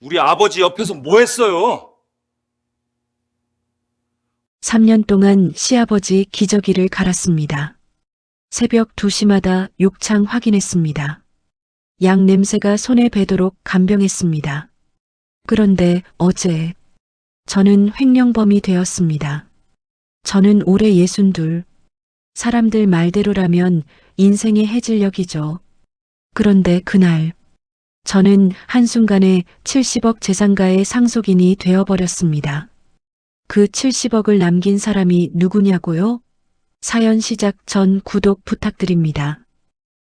우리 아버지 옆에서 뭐 했어요? 3년 동안 시아버지 기저귀를 갈았습니다. 새벽 2시마다 욕창 확인했습니다. 약 냄새가 손에 배도록 간병했습니다. 그런데 어제 저는 횡령범이 되었습니다. 저는 올해 62. 사람들 말대로라면 인생의 해질녘이죠. 그런데 그날 저는 한순간에 70억 재산가의 상속인이 되어버렸습니다. 그 70억을 남긴 사람이 누구냐고요? 사연 시작 전 구독 부탁드립니다.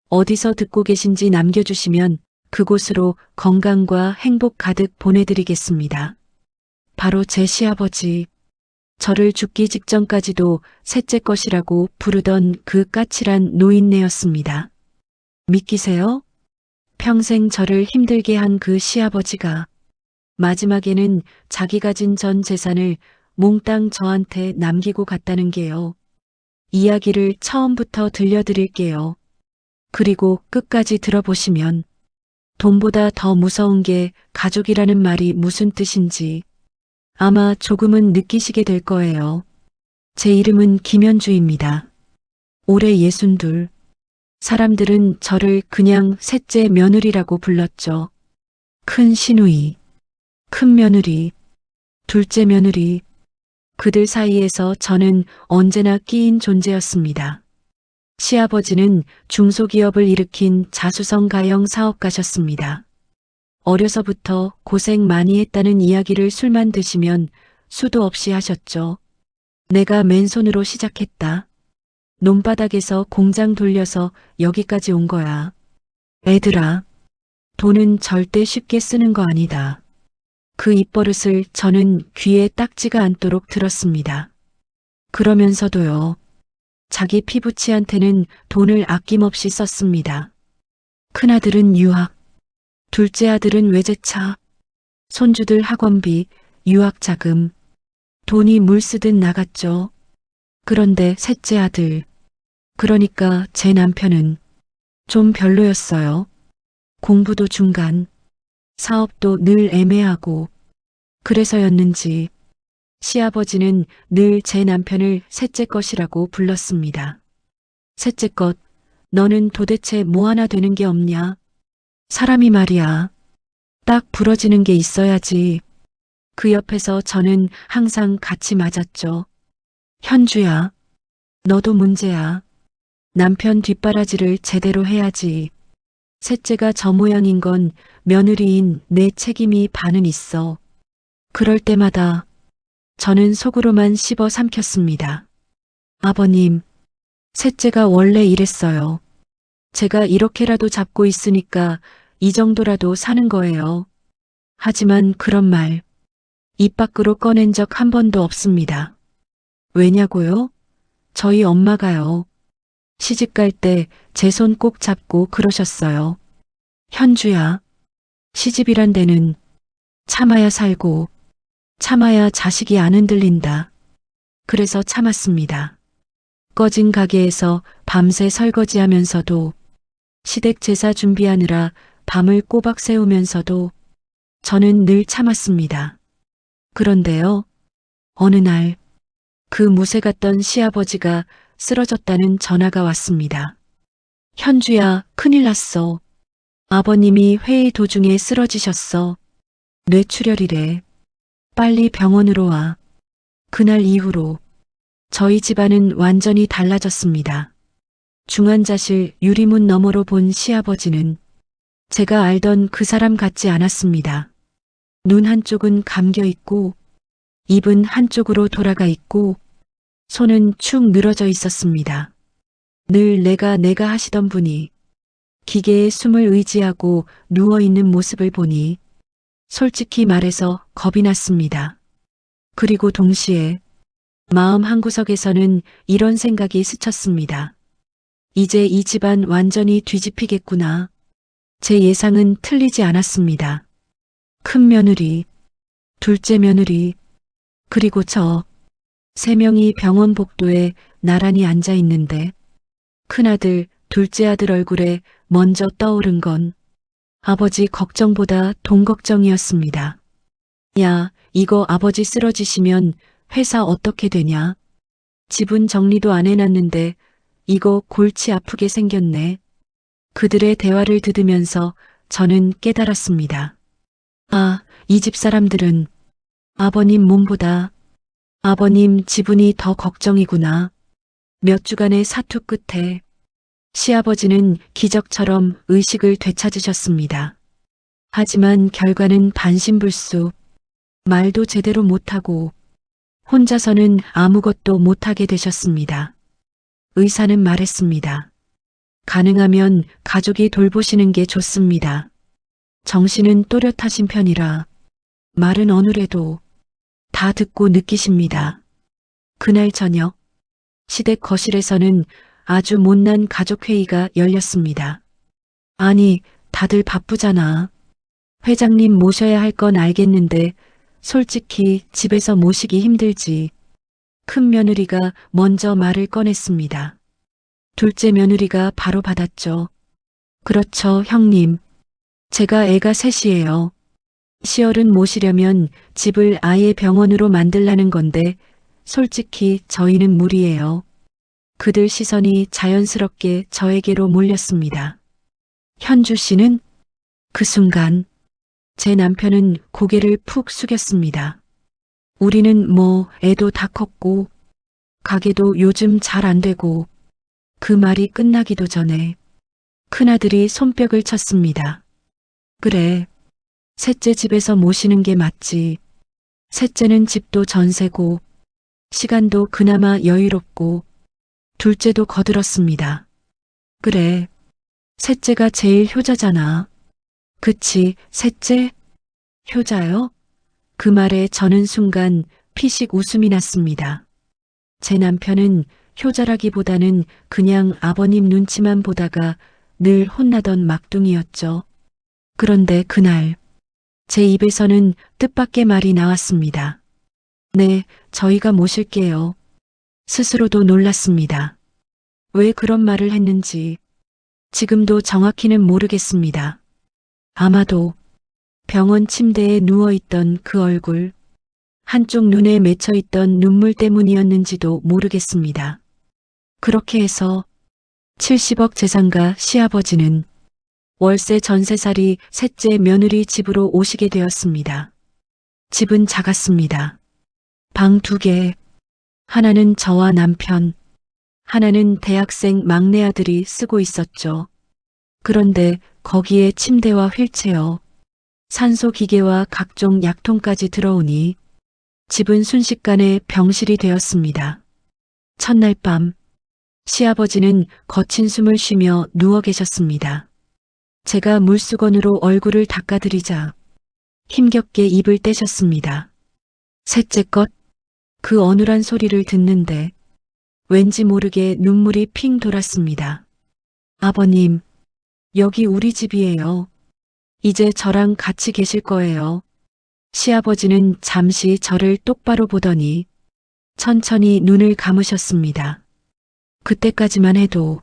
어디서 듣고 계신지 남겨주시면 그곳으로 건강과 행복 가득 보내드리겠습니다. 바로 제 시아버지. 저를 죽기 직전까지도 셋째 것이라고 부르던 그 까칠한 노인네였습니다. 믿기세요? 평생 저를 힘들게 한 그 시아버지가 마지막에는 자기 가진 전 재산을 몽땅 저한테 남기고 갔다는 게요. 이야기를 처음부터 들려드릴게요. 그리고 끝까지 들어보시면 돈보다 더 무서운 게 가족이라는 말이 무슨 뜻인지 아마 조금은 느끼시게 될 거예요. 제 이름은 김현주입니다. 올해 62. 사람들은 저를 그냥 셋째 며느리라고 불렀죠. 큰 시누이, 큰 며느리, 둘째 며느리. 그들 사이에서 저는 언제나 끼인 존재였습니다. 시아버지는 중소기업을 일으킨 자수성 가형 사업가셨습니다. 어려서부터 고생 많이 했다는 이야기를 술만 드시면 수도 없이 하셨죠. 내가 맨손으로 시작했다. 논바닥에서 공장 돌려서 여기까지 온 거야. 애들아, 돈은 절대 쉽게 쓰는 거 아니다. 그 입버릇을 저는 귀에 딱지가 않도록 들었습니다. 그러면서도요, 자기 피부치한테는 돈을 아낌없이 썼습니다. 큰아들은 유학, 둘째 아들은 외제차, 손주들 학원비, 유학자금, 돈이 물쓰듯 나갔죠. 그런데 셋째 아들, 그러니까 제 남편은 좀 별로였어요. 공부도 중간, 사업도 늘 애매하고, 그래서였는지 시아버지는 늘 제 남편을 셋째 것이라고 불렀습니다. 셋째 것, 너는 도대체 뭐 하나 되는 게 없냐? 사람이 말이야. 딱 부러지는 게 있어야지. 그 옆에서 저는 항상 같이 맞았죠. 현주야, 너도 문제야. 남편 뒷바라지를 제대로 해야지. 셋째가 저 모양인 건 며느리인 내 책임이 반은 있어. 그럴 때마다 저는 속으로만 씹어 삼켰습니다. 아버님, 셋째가 원래 이랬어요. 제가 이렇게라도 잡고 있으니까 이 정도라도 사는 거예요. 하지만 그런 말, 입 밖으로 꺼낸 적 한 번도 없습니다. 왜냐고요? 저희 엄마가요. 시집 갈 때 제 손 꼭 잡고 그러셨어요. 현주야, 시집이란 데는 참아야 살고 참아야 자식이 안 흔들린다. 그래서 참았습니다. 꺼진 가게에서 밤새 설거지하면서도 시댁 제사 준비하느라 밤을 꼬박 새우면서도 저는 늘 참았습니다. 그런데요, 어느 날 그 무쇠 같던 시아버지가 쓰러졌다는 전화가 왔습니다. 현주야, 큰일 났어. 아버님이 회의 도중에 쓰러지셨어. 뇌출혈이래. 빨리 병원으로 와. 그날 이후로 저희 집안은 완전히 달라졌습니다. 중환자실 유리문 너머로 본 시아버지는 제가 알던 그 사람 같지 않았습니다. 눈 한쪽은 감겨 있고, 입은 한쪽으로 돌아가 있고, 손은 축 늘어져 있었습니다. 늘 내가 하시던 분이 기계에 숨을 의지하고 누워있는 모습을 보니 솔직히 말해서 겁이 났습니다. 그리고 동시에 마음 한구석에서는 이런 생각이 스쳤습니다. 이제 이 집안 완전히 뒤집히겠구나. 제 예상은 틀리지 않았습니다. 큰 며느리, 둘째 며느리, 그리고 저 3명이 병원 복도에 나란히 앉아 있는데 큰아들, 둘째 아들 얼굴에 먼저 떠오른 건 아버지 걱정보다 돈 걱정이었습니다. 야, 이거 아버지 쓰러지시면 회사 어떻게 되냐? 지분 정리도 안 해놨는데 이거 골치 아프게 생겼네. 그들의 대화를 들으면서 저는 깨달았습니다. 아, 이 집 사람들은 아버님 몸보다 아버님 지분이 더 걱정이구나. 몇 주간의 사투 끝에 시아버지는 기적처럼 의식을 되찾으셨습니다. 하지만 결과는 반신불수. 말도 제대로 못하고 혼자서는 아무것도 못하게 되셨습니다. 의사는 말했습니다. 가능하면 가족이 돌보시는 게 좋습니다. 정신은 또렷하신 편이라 말은 어느래도 다 듣고 느끼십니다. 그날 저녁 시댁 거실에서는 아주 못난 가족회의가 열렸습니다. 아니, 다들 바쁘잖아. 회장님 모셔야 할 건 알겠는데 솔직히 집에서 모시기 힘들지. 큰 며느리가 먼저 말을 꺼냈습니다. 둘째 며느리가 바로 받았죠. 그렇죠, 형님. 제가 애가 셋이에요. 시어른 모시려면 집을 아예 병원으로 만들라는 건데 솔직히 저희는 무리예요. 그들 시선이 자연스럽게 저에게로 몰렸습니다. 현주 씨는 그 순간 제 남편은 고개를 푹 숙였습니다. 우리는 뭐 애도 다 컸고 가게도 요즘 잘 안 되고 그 말이 끝나기도 전에 큰아들이 손뼉을 쳤습니다. 그래, 셋째 집에서 모시는 게 맞지. 셋째는 집도 전세고 시간도 그나마 여유롭고 둘째도 거들었습니다. 그래, 셋째가 제일 효자잖아. 그치, 셋째? 효자요? 그 말에 저는 순간 피식 웃음이 났습니다. 제 남편은 효자라기보다는 그냥 아버님 눈치만 보다가 늘 혼나던 막둥이였죠. 그런데 그날 제 입에서는 뜻밖의 말이 나왔습니다. 네, 저희가 모실게요. 스스로도 놀랐습니다. 왜 그런 말을 했는지 지금도 정확히는 모르겠습니다. 아마도 병원 침대에 누워있던 그 얼굴, 한쪽 눈에 맺혀있던 눈물 때문이었는지도 모르겠습니다. 그렇게 해서 70억 재산가 시아버지는 월세 전세살이 셋째 며느리 집으로 오시게 되었습니다. 집은 작았습니다. 방 2개, 하나는 저와 남편, 하나는 대학생 막내 아들이 쓰고 있었죠. 그런데 거기에 침대와 휠체어, 산소기계와 각종 약통까지 들어오니 집은 순식간에 병실이 되었습니다. 첫날 밤 시아버지는 거친 숨을 쉬며 누워 계셨습니다. 제가 물수건으로 얼굴을 닦아드리자 힘겹게 입을 떼셨습니다. 셋째 것, 그 어눌한 소리를 듣는데 왠지 모르게 눈물이 핑 돌았습니다. 아버님, 여기 우리 집이에요. 이제 저랑 같이 계실 거예요. 시아버지는 잠시 저를 똑바로 보더니 천천히 눈을 감으셨습니다. 그때까지만 해도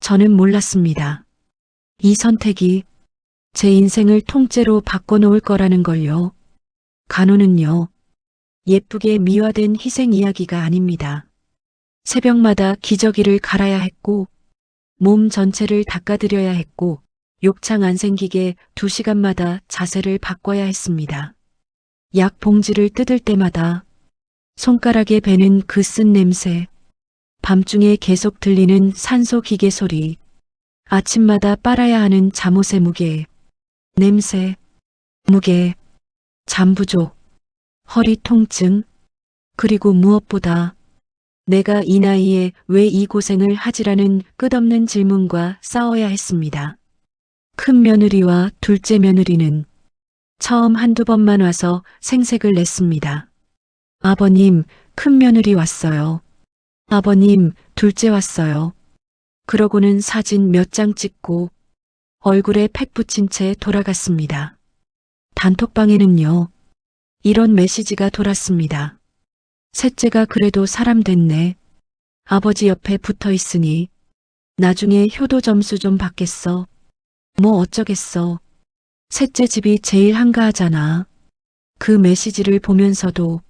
저는 몰랐습니다. 이 선택이 제 인생을 통째로 바꿔놓을 거라는 걸요. 간호는요, 예쁘게 미화된 희생 이야기가 아닙니다. 새벽마다 기저귀를 갈아야 했고, 몸 전체를 닦아드려야 했고, 욕창 안 생기게 2시간마다 자세를 바꿔야 했습니다. 약 봉지를 뜯을 때마다 손가락에 배는 그 쓴 냄새, 밤중에 계속 들리는 산소 기계 소리, 아침마다 빨아야 하는 잠옷의 무게, 냄새, 무게, 잠 부족, 허리 통증, 그리고 무엇보다 내가 이 나이에 왜 이 고생을 하지라는 끝없는 질문과 싸워야 했습니다. 큰 며느리와 둘째 며느리는 처음 한두 번만 와서 생색을 냈습니다. 아버님, 큰 며느리 왔어요. 아버님, 둘째 왔어요. 그러고는 사진 몇 장 찍고 얼굴에 팩 붙인 채 돌아갔습니다. 단톡방에는요, 이런 메시지가 돌았습니다. 셋째가 그래도 사람 됐네. 아버지 옆에 붙어 있으니 나중에 효도 점수 좀 받겠어. 뭐 어쩌겠어. 셋째 집이 제일 한가하잖아. 그 메시지를 보면서도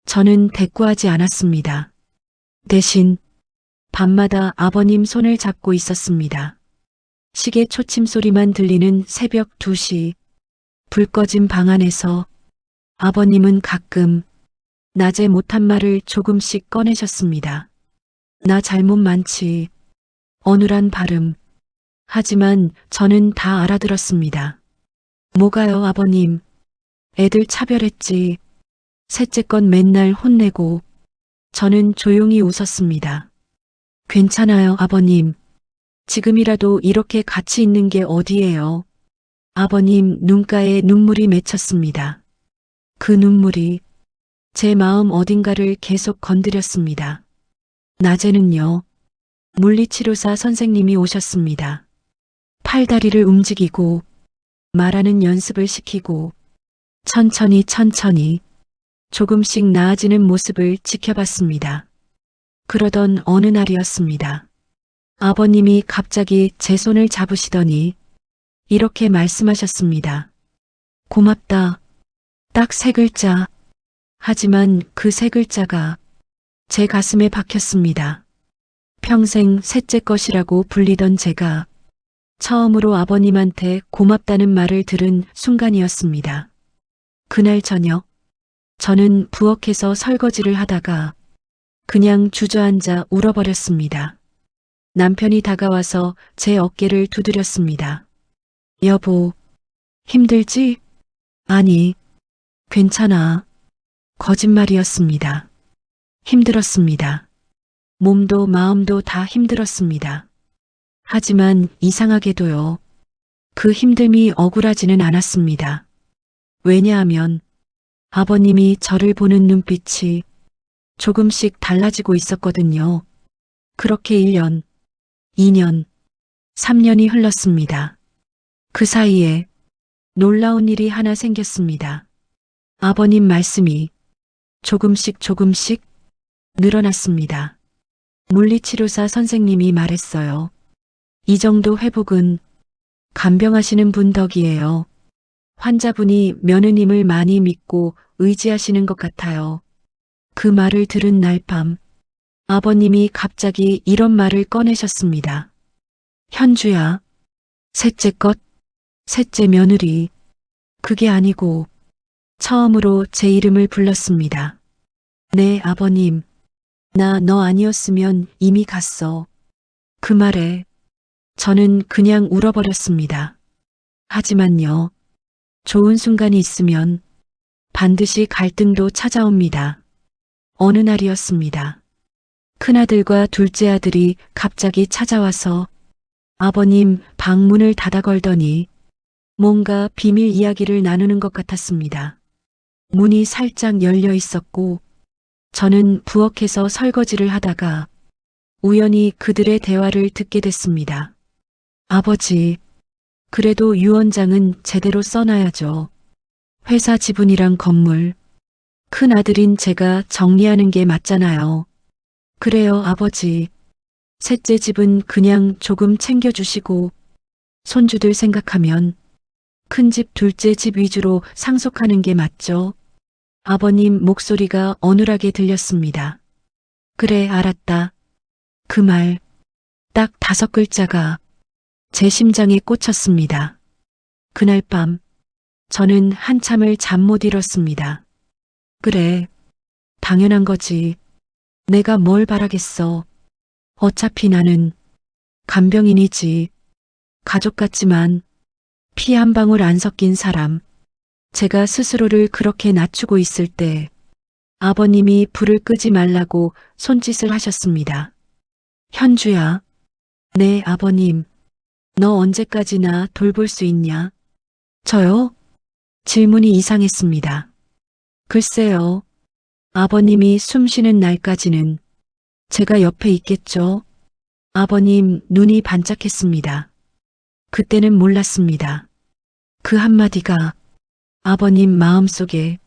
저는 대꾸하지 않았습니다. 대신 밤마다 아버님 손을 잡고 있었습니다. 시계 초침 소리만 들리는 새벽 2시, 불 꺼진 방 안에서 아버님은 가끔 낮에 못한 말을 조금씩 꺼내셨습니다. 나 잘못 많지. 어눌한 발음. 하지만 저는 다 알아들었습니다. 뭐가요, 아버님? 애들 차별했지. 셋째 건 맨날 혼내고. 저는 조용히 웃었습니다. 괜찮아요, 아버님. 지금이라도 이렇게 같이 있는 게 어디예요? 아버님 눈가에 눈물이 맺혔습니다. 그 눈물이 제 마음 어딘가를 계속 건드렸습니다. 낮에는요, 물리치료사 선생님이 오셨습니다. 팔다리를 움직이고 말하는 연습을 시키고 천천히 조금씩 나아지는 모습을 지켜봤습니다. 그러던 어느 날이었습니다. 아버님이 갑자기 제 손을 잡으시더니 이렇게 말씀하셨습니다. 고맙다. 딱 3글자. 하지만 그 3글자가 제 가슴에 박혔습니다. 평생 셋째 것이라고 불리던 제가 처음으로 아버님한테 고맙다는 말을 들은 순간이었습니다. 그날 저녁, 저는 부엌에서 설거지를 하다가 그냥 주저앉아 울어버렸습니다. 남편이 다가와서 제 어깨를 두드렸습니다. 여보, 힘들지? 아니, 괜찮아. 거짓말이었습니다. 힘들었습니다. 몸도 마음도 다 힘들었습니다. 하지만 이상하게도요. 그 힘듦이 억울하지는 않았습니다. 왜냐하면 아버님이 저를 보는 눈빛이 조금씩 달라지고 있었거든요. 그렇게 1년, 2년, 3년이 흘렀습니다. 그 사이에 놀라운 일이 하나 생겼습니다. 아버님 말씀이 조금씩 늘어났습니다. 물리치료사 선생님이 말했어요. 이 정도 회복은 간병하시는 분 덕이에요. 환자분이 며느님을 많이 믿고 의지하시는 것 같아요. 그 말을 들은 날 밤, 아버님이 갑자기 이런 말을 꺼내셨습니다. 현주야, 셋째 것, 셋째 며느리. 그게 아니고 처음으로 제 이름을 불렀습니다. 네, 아버님. 나 너 아니었으면 이미 갔어. 그 말에 저는 그냥 울어버렸습니다. 하지만요, 좋은 순간이 있으면 반드시 갈등도 찾아옵니다. 어느 날이었습니다. 큰아들과 둘째 아들이 갑자기 찾아와서 아버님 방문을 닫아 걸더니 뭔가 비밀 이야기를 나누는 것 같았습니다. 문이 살짝 열려 있었고 저는 부엌에서 설거지를 하다가 우연히 그들의 대화를 듣게 됐습니다. 아버지, 그래도 유언장은 제대로 써놔야죠. 회사 지분이랑 건물, 큰 아들인 제가 정리하는 게 맞잖아요. 그래요, 아버지. 셋째 집은 그냥 조금 챙겨주시고 손주들 생각하면 큰 집, 둘째 집 위주로 상속하는 게 맞죠? 아버님 목소리가 어눌하게 들렸습니다. 그래, 알았다. 그 말, 딱 5글자가 제 심장에 꽂혔습니다. 그날 밤, 저는 한참을 잠 못 이뤘습니다. 그래, 당연한 거지. 내가 뭘 바라겠어. 어차피 나는 간병인이지. 가족 같지만 피 한 방울 안 섞인 사람. 제가 스스로를 그렇게 낮추고 있을 때 아버님이 불을 끄지 말라고 손짓을 하셨습니다. 현주야. 네, 아버님. 너 언제까지나 돌볼 수 있냐? 저요? 질문이 이상했습니다. 글쎄요. 아버님이 숨 쉬는 날까지는 제가 옆에 있겠죠. 아버님 눈이 반짝했습니다. 그때는 몰랐습니다. 그 한마디가 아버님 마음속에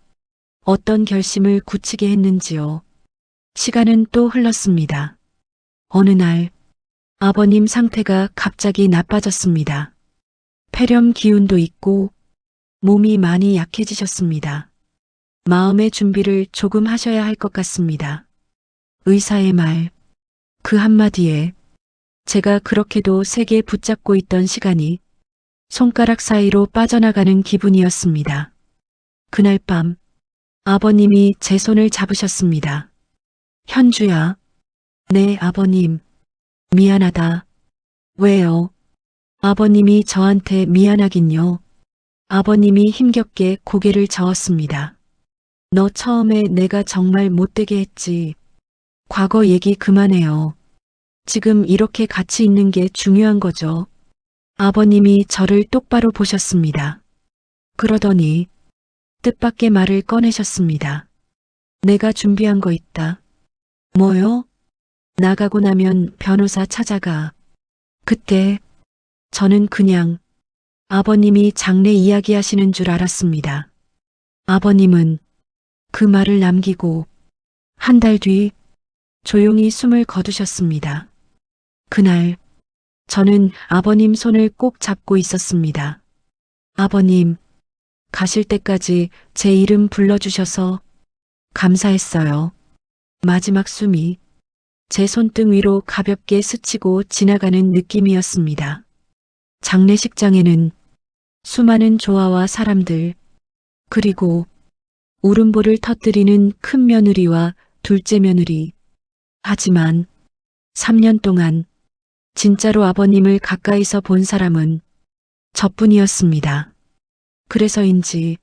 어떤 결심을 굳히게 했는지요. 시간은 또 흘렀습니다. 어느 날 아버님 상태가 갑자기 나빠졌습니다. 폐렴 기운도 있고 몸이 많이 약해지셨습니다. 마음의 준비를 조금 하셔야 할 것 같습니다. 의사의 말, 그 한마디에 제가 그렇게도 세게 붙잡고 있던 시간이 손가락 사이로 빠져나가는 기분이었습니다. 그날 밤 아버님이 제 손을 잡으셨습니다. 현주야. 네, 아버님. 미안하다. 왜요? 아버님이 저한테 미안하긴요. 아버님이 힘겹게 고개를 저었습니다. 너 처음에 내가 정말 못되게 했지. 과거 얘기 그만해요. 지금 이렇게 같이 있는 게 중요한 거죠. 아버님이 저를 똑바로 보셨습니다. 그러더니 뜻밖의 말을 꺼내셨습니다. 내가 준비한 거 있다. 뭐요? 나가고 나면 변호사 찾아가. 그때 저는 그냥 아버님이 장래 이야기하시는 줄 알았습니다. 아버님은 그 말을 남기고 한 달 뒤 조용히 숨을 거두셨습니다. 그날 저는 아버님 손을 꼭 잡고 있었습니다. 아버님, 가실 때까지 제 이름 불러주셔서 감사했어요. 마지막 숨이 제 손등 위로 가볍게 스치고 지나가는 느낌이었습니다. 장례식장에는 수많은 조화와 사람들, 그리고 울음보를 터뜨리는 큰 며느리와 둘째 며느리. 하지만 3년 동안 진짜로 아버님을 가까이서 본 사람은 저뿐이었습니다. 그래서인지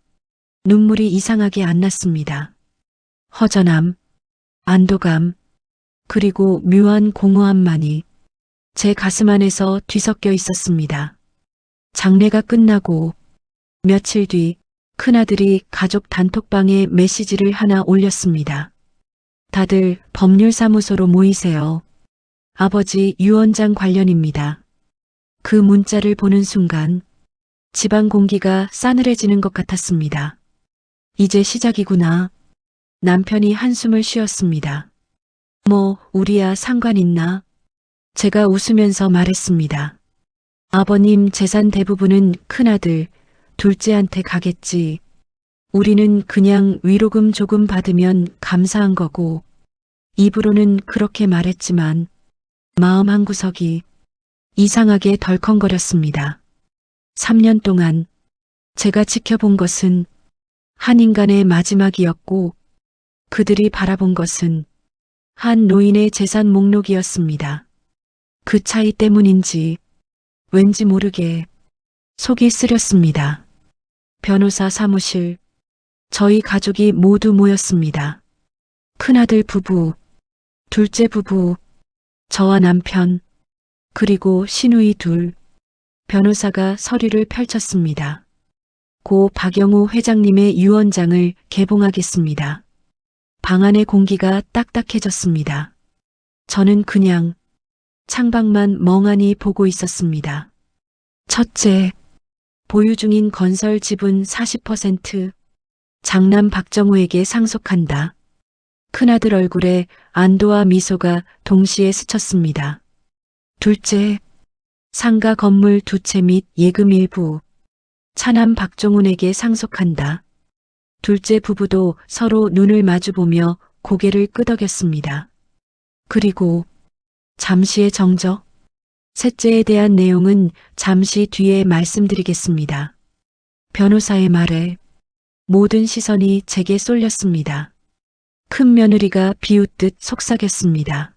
눈물이 이상하게 안 났습니다. 허전함, 안도감, 그리고 묘한 공허함만이 제 가슴 안에서 뒤섞여 있었습니다. 장례가 끝나고 며칠 뒤 큰아들이 가족 단톡방에 메시지를 하나 올렸습니다. 다들 법률사무소로 모이세요. 아버지 유언장 관련입니다. 그 문자를 보는 순간 집안 공기가 싸늘해지는 것 같았습니다. 이제 시작이구나. 남편이 한숨을 쉬었습니다. 뭐 우리야 상관 있나? 제가 웃으면서 말했습니다. 아버님 재산 대부분은 큰아들, 둘째한테 가겠지. 우리는 그냥 위로금 조금 받으면 감사한 거고. 입으로는 그렇게 말했지만 마음 한구석이 이상하게 덜컹거렸습니다. 3년 동안 제가 지켜본 것은 한 인간의 마지막이었고 그들이 바라본 것은 한 노인의 재산 목록이었습니다. 그 차이 때문인지 왠지 모르게 속이 쓰렸습니다. 변호사 사무실, 저희 가족이 모두 모였습니다. 큰아들 부부, 둘째 부부, 저와 남편, 그리고 시누이 둘. 변호사가 서류를 펼쳤습니다. 고 박영우 회장님의 유언장을 개봉하겠습니다. 방 안의 공기가 딱딱해졌습니다. 저는 그냥 창밖만 멍하니 보고 있었습니다. 첫째, 보유 중인 건설 지분 40% 장남 박정우에게 상속한다. 큰아들 얼굴에 안도와 미소가 동시에 스쳤습니다. 둘째, 상가 건물 2채 및 예금 일부 차남 박종훈에게 상속한다. 둘째 부부도 서로 눈을 마주보며 고개를 끄덕였습니다. 그리고 잠시의 정적. 셋째에 대한 내용은 잠시 뒤에 말씀드리겠습니다. 변호사의 말에 모든 시선이 제게 쏠렸습니다. 큰 며느리가 비웃듯 속삭였습니다.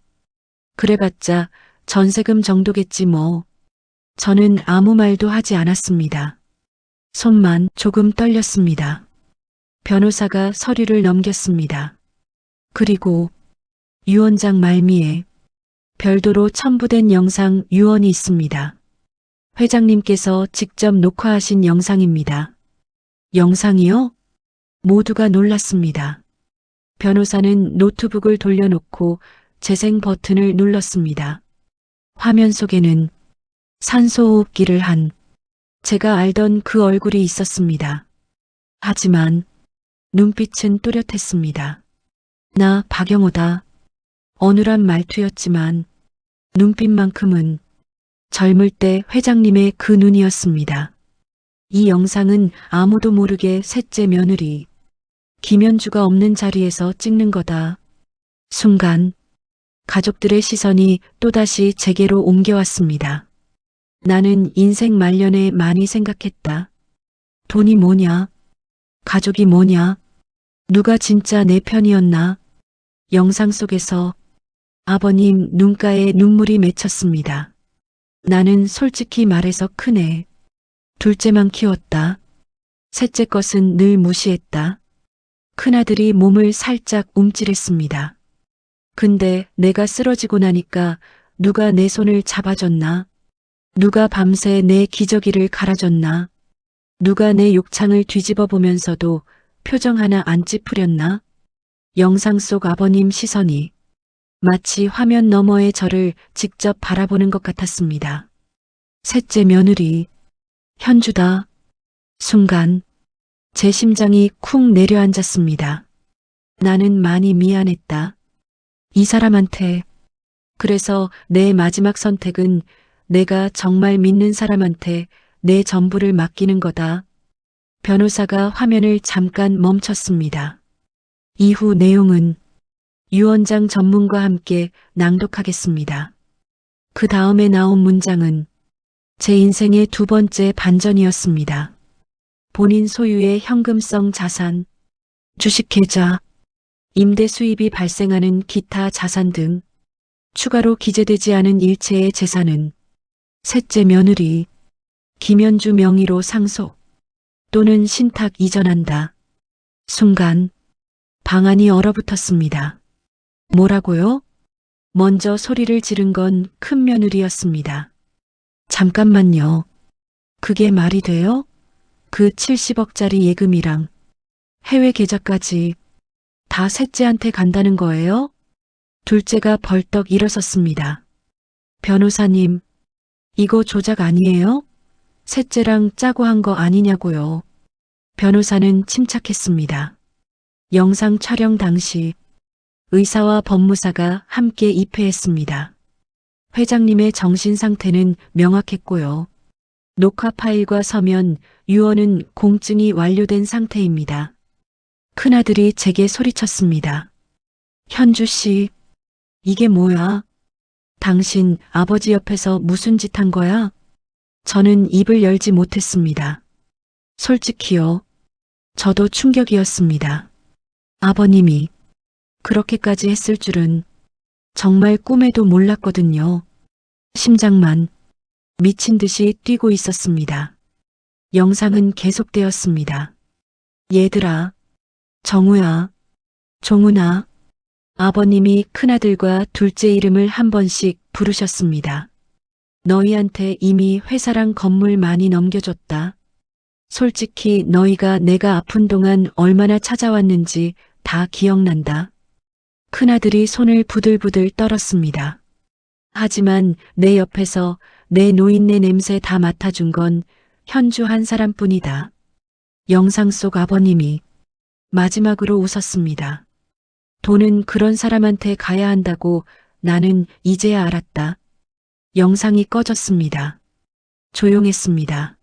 그래봤자 전세금 정도겠지 뭐. 저는 아무 말도 하지 않았습니다. 손만 조금 떨렸습니다. 변호사가 서류를 넘겼습니다. 그리고 유언장 말미에 별도로 첨부된 영상 유언이 있습니다. 회장님께서 직접 녹화하신 영상입니다. 영상이요? 모두가 놀랐습니다. 변호사는 노트북을 돌려놓고 재생 버튼을 눌렀습니다. 화면 속에는 산소호흡기를 한 제가 알던 그 얼굴이 있었습니다. 하지만 눈빛은 또렷했습니다. 나 박영호다. 어눌한 말투였지만 눈빛만큼은 젊을 때 회장님의 그 눈이었습니다. 이 영상은 아무도 모르게 셋째 며느리 김현주가 없는 자리에서 찍는 거다. 순간 가족들의 시선이 또다시 제게로 옮겨왔습니다. 나는 인생 말년에 많이 생각했다. 돈이 뭐냐? 가족이 뭐냐? 누가 진짜 내 편이었나? 영상 속에서 아버님 눈가에 눈물이 맺혔습니다. 나는 솔직히 말해서 큰애, 둘째만 키웠다. 셋째 것은 늘 무시했다. 큰아들이 몸을 살짝 움찔했습니다. 근데 내가 쓰러지고 나니까 누가 내 손을 잡아줬나? 누가 밤새 내 기저귀를 갈아줬나? 누가 내 욕창을 뒤집어 보면서도 표정 하나 안 찌푸렸나? 영상 속 아버님 시선이 마치 화면 너머의 저를 직접 바라보는 것 같았습니다. 셋째 며느리, 현주다. 순간 제 심장이 쿵 내려앉았습니다. 나는 많이 미안했다. 이 사람한테. 그래서 내 마지막 선택은 내가 정말 믿는 사람한테 내 전부를 맡기는 거다. 변호사가 화면을 잠깐 멈췄습니다. 이후 내용은 유언장 전문과 함께 낭독하겠습니다. 그 다음에 나온 문장은 제 인생의 두 번째 반전이었습니다. 본인 소유의 현금성 자산, 주식계좌, 임대 수입이 발생하는 기타 자산 등 추가로 기재되지 않은 일체의 재산은 셋째 며느리 김현주 명의로 상속 또는 신탁 이전한다. 순간 방안이 얼어붙었습니다. 뭐라고요? 먼저 소리를 지른 건 큰 며느리였습니다. 잠깐만요. 그게 말이 돼요? 그 70억짜리 예금이랑 해외 계좌까지 다 셋째한테 간다는 거예요? 둘째가 벌떡 일어섰습니다. 변호사님, 이거 조작 아니에요? 셋째랑 짜고 한 거 아니냐고요. 변호사는 침착했습니다. 영상 촬영 당시 의사와 법무사가 함께 입회했습니다. 회장님의 정신 상태는 명확했고요. 녹화 파일과 서면, 유언은 공증이 완료된 상태입니다. 큰아들이 제게 소리쳤습니다. 현주 씨, 이게 뭐야? 당신 아버지 옆에서 무슨 짓 한 거야? 저는 입을 열지 못했습니다. 솔직히요. 저도 충격이었습니다. 아버님이 그렇게까지 했을 줄은 정말 꿈에도 몰랐거든요. 심장만 미친 듯이 뛰고 있었습니다. 영상은 계속되었습니다. 얘들아, 정우야, 종훈아, 아버님이 큰아들과 둘째 이름을 한 번씩 부르셨습니다. 너희한테 이미 회사랑 건물 많이 넘겨줬다. 솔직히 너희가 내가 아픈 동안 얼마나 찾아왔는지 다 기억난다. 큰아들이 손을 부들부들 떨었습니다. 하지만 내 옆에서 내 노인네 냄새 다 맡아준 건 현주 한 사람뿐이다. 영상 속 아버님이 마지막으로 웃었습니다. 돈은 그런 사람한테 가야 한다고 나는 이제야 알았다. 영상이 꺼졌습니다. 조용했습니다.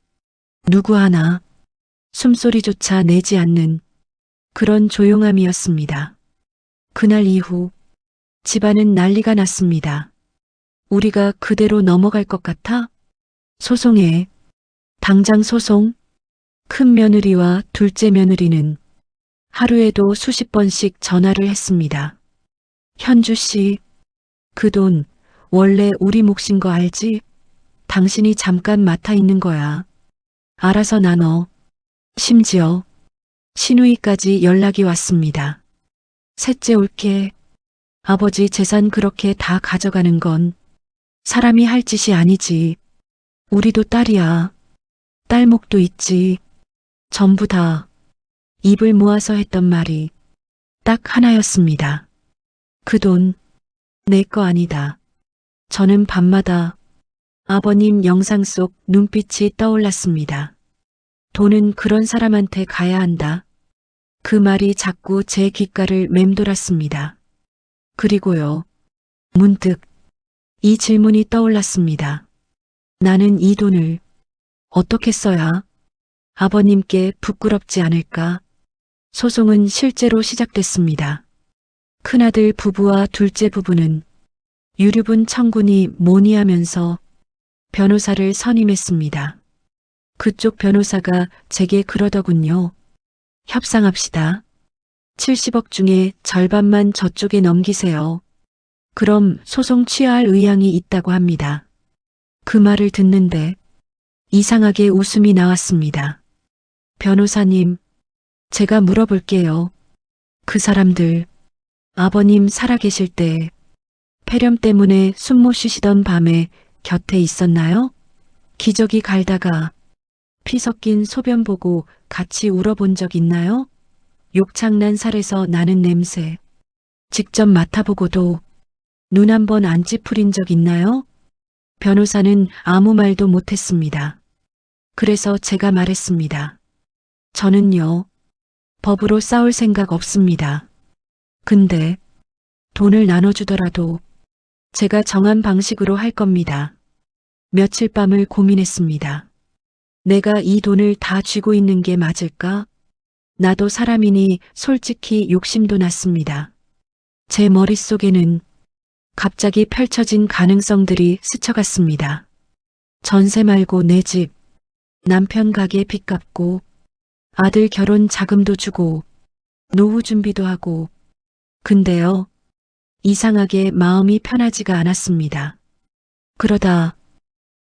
누구 하나 숨소리조차 내지 않는 그런 조용함이었습니다. 그날 이후 집안은 난리가 났습니다. 우리가 그대로 넘어갈 것 같아? 소송해. 당장 소송. 큰 며느리와 둘째 며느리는 하루에도 수십 번씩 전화를 했습니다. 현주 씨, 그 돈 원래 우리 몫인 거 알지? 당신이 잠깐 맡아 있는 거야. 알아서 나눠. 심지어 시누이까지 연락이 왔습니다. 셋째 올게. 아버지 재산 그렇게 다 가져가는 건 사람이 할 짓이 아니지. 우리도 딸이야. 딸목도 있지. 전부 다 입을 모아서 했던 말이 딱 하나였습니다. 그 돈 내 거 아니다. 저는 밤마다 아버님 영상 속 눈빛이 떠올랐습니다. 돈은 그런 사람한테 가야 한다. 그 말이 자꾸 제 귓가를 맴돌았습니다. 그리고요, 문득 이 질문이 떠올랐습니다. 나는 이 돈을 어떻게 써야 아버님께 부끄럽지 않을까? 소송은 실제로 시작됐습니다. 큰아들 부부와 둘째 부부는 유류분 청구니 뭐니 하면서 변호사를 선임했습니다. 그쪽 변호사가 제게 그러더군요. 협상합시다. 70억 중에 절반만 저쪽에 넘기세요. 그럼 소송 취하할 의향이 있다고 합니다. 그 말을 듣는데 이상하게 웃음이 나왔습니다. 변호사님, 제가 물어볼게요. 그 사람들, 아버님 살아계실 때 폐렴 때문에 숨 못 쉬시던 밤에 곁에 있었나요? 기저귀 갈다가 피 섞인 소변 보고 같이 울어본 적 있나요? 욕창난 살에서 나는 냄새 직접 맡아보고도 눈 한 번 안 찌푸린 적 있나요? 변호사는 아무 말도 못했습니다. 그래서 제가 말했습니다. 저는요, 법으로 싸울 생각 없습니다. 근데 돈을 나눠주더라도 제가 정한 방식으로 할 겁니다. 며칠 밤을 고민했습니다. 내가 이 돈을 다 쥐고 있는 게 맞을까? 나도 사람이니 솔직히 욕심도 났습니다. 제 머릿속에는 갑자기 펼쳐진 가능성들이 스쳐갔습니다. 전세 말고 내 집, 남편 가게 빚 갚고, 아들 결혼 자금도 주고, 노후 준비도 하고. 근데요, 이상하게 마음이 편하지가 않았습니다. 그러다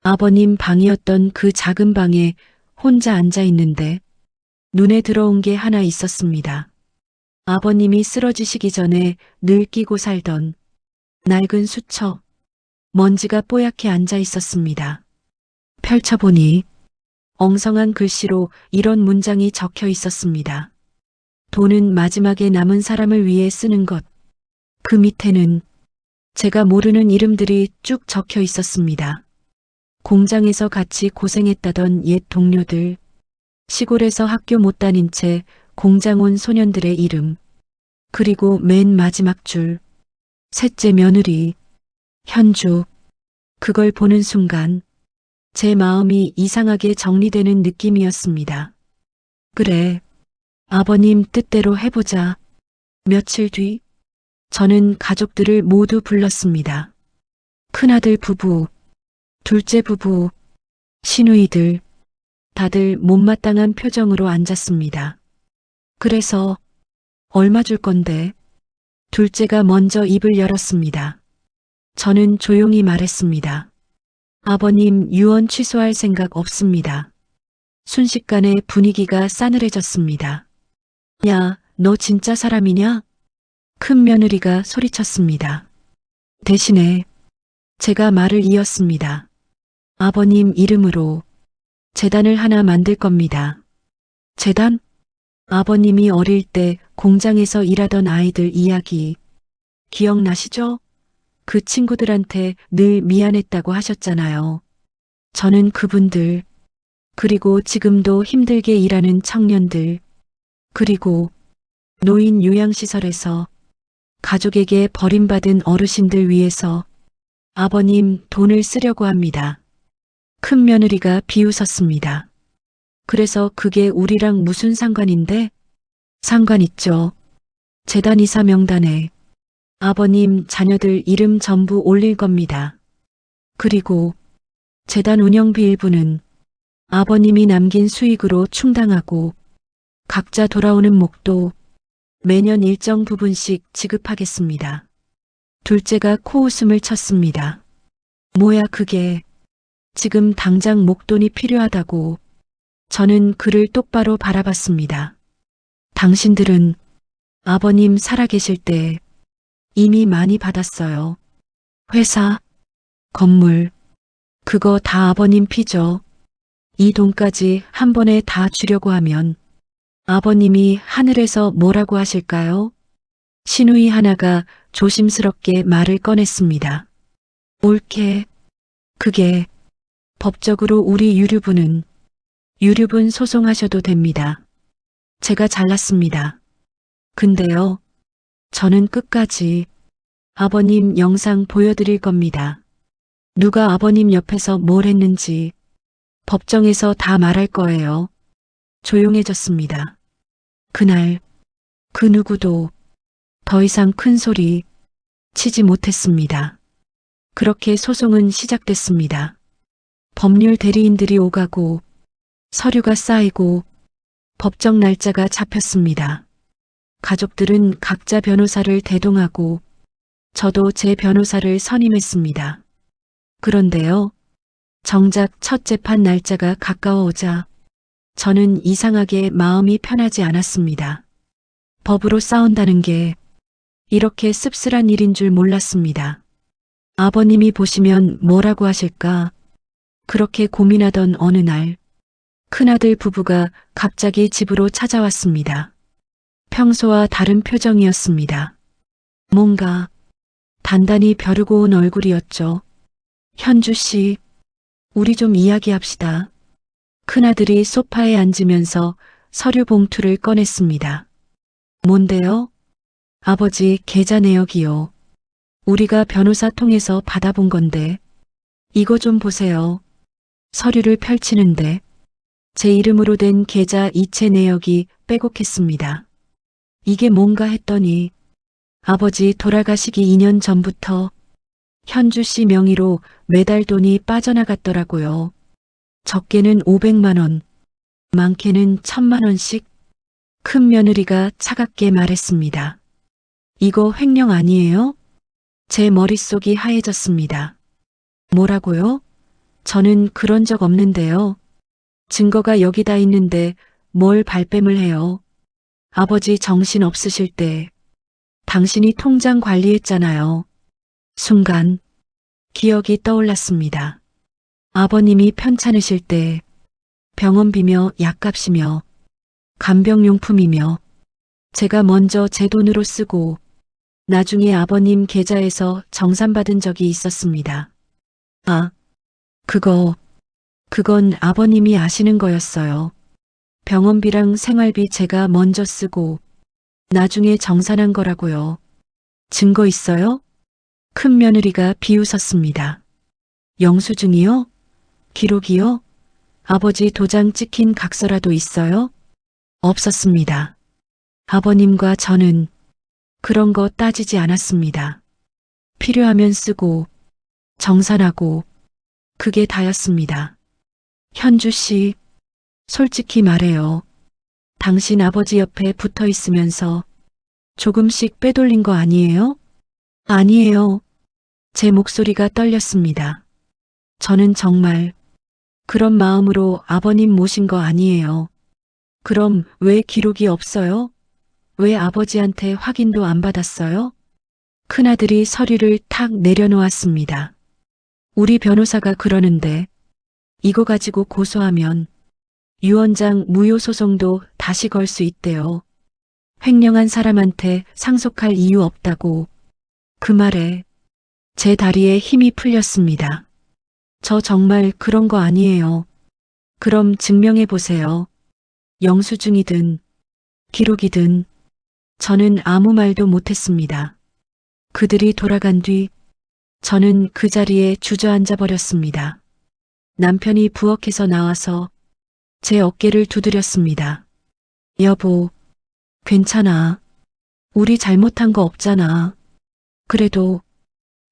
아버님 방이었던 그 작은 방에 혼자 앉아 있는데 눈에 들어온 게 하나 있었습니다. 아버님이 쓰러지시기 전에 늘 끼고 살던 낡은 수첩, 먼지가 뽀얗게 앉아 있었습니다. 펼쳐보니 엉성한 글씨로 이런 문장이 적혀 있었습니다. 돈은 마지막에 남은 사람을 위해 쓰는 것. 그 밑에는 제가 모르는 이름들이 쭉 적혀 있었습니다. 공장에서 같이 고생했다던 옛 동료들, 시골에서 학교 못 다닌 채 공장 온 소년들의 이름, 그리고 맨 마지막 줄, 셋째 며느리, 현주. 그걸 보는 순간 제 마음이 이상하게 정리되는 느낌이었습니다. 그래, 아버님 뜻대로 해보자. 며칠 뒤 저는 가족들을 모두 불렀습니다. 큰아들 부부, 둘째 부부, 시누이들, 다들 못마땅한 표정으로 앉았습니다. 그래서 얼마 줄 건데? 둘째가 먼저 입을 열었습니다. 저는 조용히 말했습니다. 아버님 유언 취소할 생각 없습니다. 순식간에 분위기가 싸늘해졌습니다. 야, 너 진짜 사람이냐? 큰 며느리가 소리쳤습니다. 대신에 제가 말을 이었습니다. 아버님 이름으로 재단을 하나 만들 겁니다. 재단? 아버님이 어릴 때 공장에서 일하던 아이들 이야기 기억나시죠? 그 친구들한테 늘 미안했다고 하셨잖아요. 저는 그분들, 그리고 지금도 힘들게 일하는 청년들, 그리고 노인 요양시설에서 가족에게 버림받은 어르신들 위해서 아버님 돈을 쓰려고 합니다. 큰 며느리가 비웃었습니다. 그래서 그게 우리랑 무슨 상관인데? 상관 있죠. 재단 이사 명단에 아버님 자녀들 이름 전부 올릴 겁니다. 그리고 재단 운영비 일부는 아버님이 남긴 수익으로 충당하고 각자 돌아오는 목도 매년 일정 부분씩 지급하겠습니다. 둘째가 코웃음을 쳤습니다. 뭐야 그게. 지금 당장 목돈이 필요하다고. 저는 그를 똑바로 바라봤습니다. 당신들은 아버님 살아계실 때 이미 많이 받았어요. 회사, 건물, 그거 다 아버님 피죠. 이 돈까지 한 번에 다 주려고 하면 아버님이 하늘에서 뭐라고 하실까요? 시누이 하나가 조심스럽게 말을 꺼냈습니다. 옳게. 그게 법적으로 우리 유류분은 유류분 소송하셔도 됩니다. 제가 잘났습니다. 근데요, 저는 끝까지 아버님 영상 보여드릴 겁니다. 누가 아버님 옆에서 뭘 했는지 법정에서 다 말할 거예요. 조용해졌습니다. 그날 그 누구도 더 이상 큰 소리 치지 못했습니다. 그렇게 소송은 시작됐습니다. 법률 대리인들이 오가고 서류가 쌓이고 법정 날짜가 잡혔습니다. 가족들은 각자 변호사를 대동하고 저도 제 변호사를 선임했습니다. 그런데요, 정작 첫 재판 날짜가 가까워오자 저는 이상하게 마음이 편하지 않았습니다. 법으로 싸운다는 게 이렇게 씁쓸한 일인 줄 몰랐습니다. 아버님이 보시면 뭐라고 하실까? 그렇게 고민하던 어느 날, 큰아들 부부가 갑자기 집으로 찾아왔습니다. 평소와 다른 표정이었습니다. 뭔가 단단히 벼르고 온 얼굴이었죠. 현주 씨, 우리 좀 이야기합시다. 큰아들이 소파에 앉으면서 서류 봉투를 꺼냈습니다. 뭔데요? 아버지, 계좌 내역이요. 우리가 변호사 통해서 받아본 건데, 이거 좀 보세요. 서류를 펼치는데, 제 이름으로 된 계좌 이체 내역이 빼곡했습니다. 이게 뭔가 했더니, 아버지 돌아가시기 2년 전부터 현주 씨 명의로 매달 돈이 빠져나갔더라고요. 적게는 500만 원, 많게는 1000만 원씩. 큰 며느리가 차갑게 말했습니다. 이거 횡령 아니에요? 제 머릿속이 하얘졌습니다. 뭐라고요? 저는 그런 적 없는데요. 증거가 여기다 있는데 뭘 발뺌을 해요. 아버지 정신 없으실 때 당신이 통장 관리했잖아요. 순간 기억이 떠올랐습니다. 아버님이 편찮으실 때 병원비며 약값이며 간병용품이며 제가 먼저 제 돈으로 쓰고 나중에 아버님 계좌에서 정산받은 적이 있었습니다. 아, 그건 아버님이 아시는 거였어요. 병원비랑 생활비 제가 먼저 쓰고 나중에 정산한 거라고요. 증거 있어요? 큰 며느리가 비웃었습니다. 영수증이요? 기록이요? 아버지 도장 찍힌 각서라도 있어요? 없었습니다. 아버님과 저는 그런 거 따지지 않았습니다. 필요하면 쓰고 정산하고 그게 다였습니다. 현주 씨, 솔직히 말해요. 당신 아버지 옆에 붙어 있으면서 조금씩 빼돌린 거 아니에요? 아니에요. 제 목소리가 떨렸습니다. 저는 정말 그런 마음으로 아버님 모신 거 아니에요. 그럼 왜 기록이 없어요? 왜 아버지한테 확인도 안 받았어요? 큰아들이 서류를 탁 내려놓았습니다. 우리 변호사가 그러는데 이거 가지고 고소하면 유언장 무효 소송도 다시 걸 수 있대요. 횡령한 사람한테 상속할 이유 없다고. 그 말에 제 다리에 힘이 풀렸습니다. 저 정말 그런 거 아니에요. 그럼 증명해 보세요. 영수증이든 기록이든. 저는 아무 말도 못했습니다. 그들이 돌아간 뒤 저는 그 자리에 주저앉아 버렸습니다. 남편이 부엌에서 나와서 제 어깨를 두드렸습니다. 여보, 괜찮아. 우리 잘못한 거 없잖아. 그래도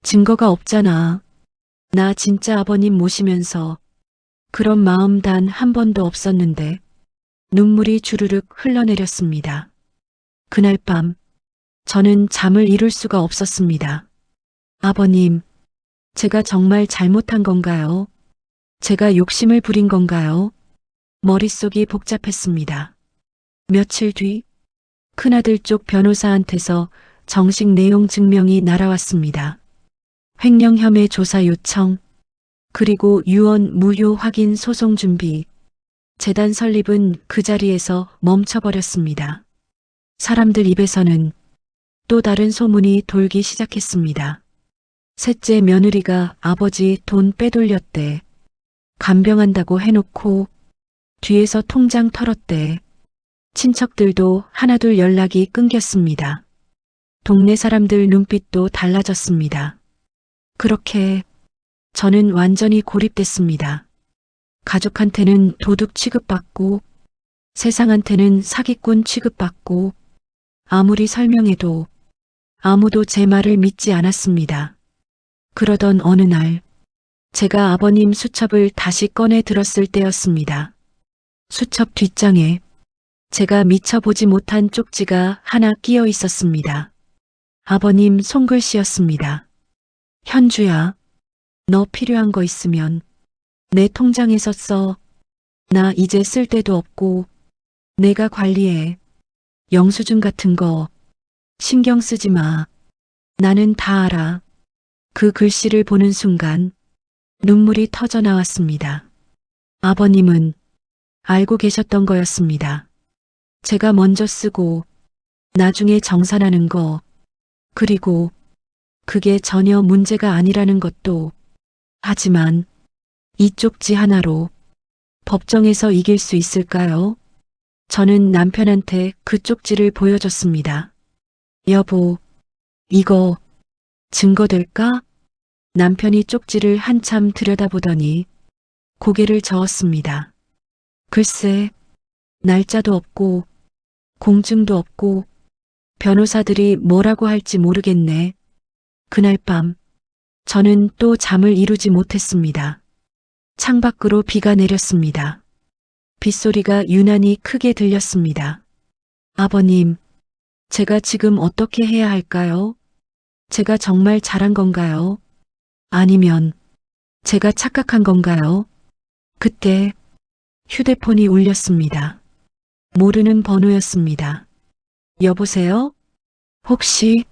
증거가 없잖아. 나 진짜 아버님 모시면서 그런 마음 단 한 번도 없었는데. 눈물이 주르륵 흘러내렸습니다. 그날 밤 저는 잠을 이룰 수가 없었습니다. 아버님, 제가 정말 잘못한 건가요? 제가 욕심을 부린 건가요? 머릿속이 복잡했습니다. 며칠 뒤 큰아들 쪽 변호사한테서 정식 내용 증명이 날아왔습니다. 횡령 혐의 조사 요청, 그리고 유언 무효 확인 소송 준비. 재단 설립은 그 자리에서 멈춰버렸습니다. 사람들 입에서는 또 다른 소문이 돌기 시작했습니다. 셋째 며느리가 아버지 돈 빼돌렸대. 간병한다고 해놓고 뒤에서 통장 털었대. 친척들도 하나둘 연락이 끊겼습니다. 동네 사람들 눈빛도 달라졌습니다. 그렇게 저는 완전히 고립됐습니다. 가족한테는 도둑 취급받고 세상한테는 사기꾼 취급받고 아무리 설명해도 아무도 제 말을 믿지 않았습니다. 그러던 어느 날 제가 아버님 수첩을 다시 꺼내 들었을 때였습니다. 수첩 뒷장에 제가 미처 보지 못한 쪽지가 하나 끼어 있었습니다. 아버님 손글씨였습니다. 현주야, 너 필요한 거 있으면 내 통장에서 써. 나 이제 쓸 데도 없고 내가 관리해. 영수증 같은 거 신경 쓰지 마. 나는 다 알아. 그 글씨를 보는 순간 눈물이 터져 나왔습니다. 아버님은 알고 계셨던 거였습니다. 제가 먼저 쓰고 나중에 정산하는 거, 그리고 그게 전혀 문제가 아니라는 것도. 하지만 이 쪽지 하나로 법정에서 이길 수 있을까요? 저는 남편한테 그 쪽지를 보여줬습니다. 여보, 이거 증거 될까? 남편이 쪽지를 한참 들여다보더니 고개를 저었습니다. 글쎄, 날짜도 없고 공증도 없고 변호사들이 뭐라고 할지 모르겠네. 그날 밤 저는 또 잠을 이루지 못했습니다. 창밖으로 비가 내렸습니다. 빗소리가 유난히 크게 들렸습니다. 아버님, 제가 지금 어떻게 해야 할까요? 제가 정말 잘한 건가요? 아니면 제가 착각한 건가요? 그때 휴대폰이 울렸습니다. 모르는 번호였습니다. 여보세요? 혹시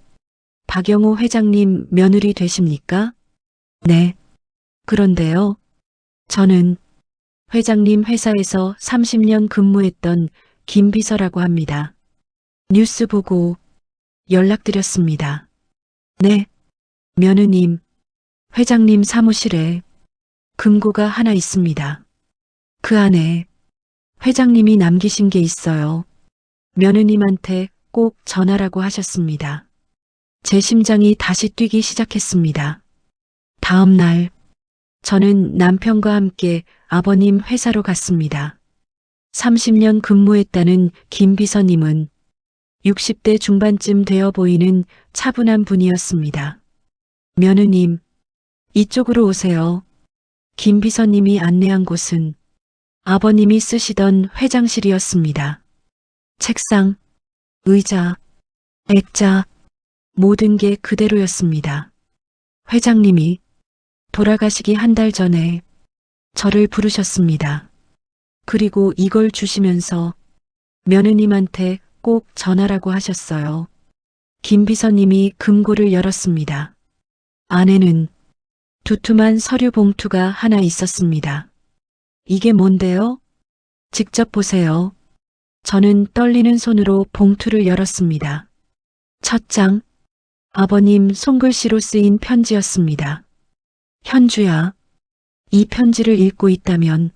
박영호 회장님 며느리 되십니까? 네. 그런데요. 저는 회장님 회사에서 30년 근무했던 김비서라고 합니다. 뉴스 보고 연락드렸습니다. 네. 며느님, 회장님 사무실에 금고가 하나 있습니다. 그 안에 회장님이 남기신 게 있어요. 며느님한테 꼭 전하라고 하셨습니다. 제 심장이 다시 뛰기 시작했습니다. 다음 날 저는 남편과 함께 아버님 회사로 갔습니다. 30년 근무했다는 김 비서님은 60대 중반쯤 되어 보이는 차분한 분이었습니다. 며느님, 이쪽으로 오세요. 김 비서님이 안내한 곳은 아버님이 쓰시던 회장실이었습니다. 책상, 의자, 액자, 모든 게 그대로였습니다. 회장님이 돌아가시기 한 달 전에 저를 부르셨습니다. 그리고 이걸 주시면서 며느님한테 꼭 전하라고 하셨어요. 김 비서님이 금고를 열었습니다. 안에는 두툼한 서류 봉투가 하나 있었습니다. 이게 뭔데요? 직접 보세요. 저는 떨리는 손으로 봉투를 열었습니다. 첫 장, 아버님 손글씨로 쓰인 편지였습니다. 현주야, 이 편지를 읽고 있다면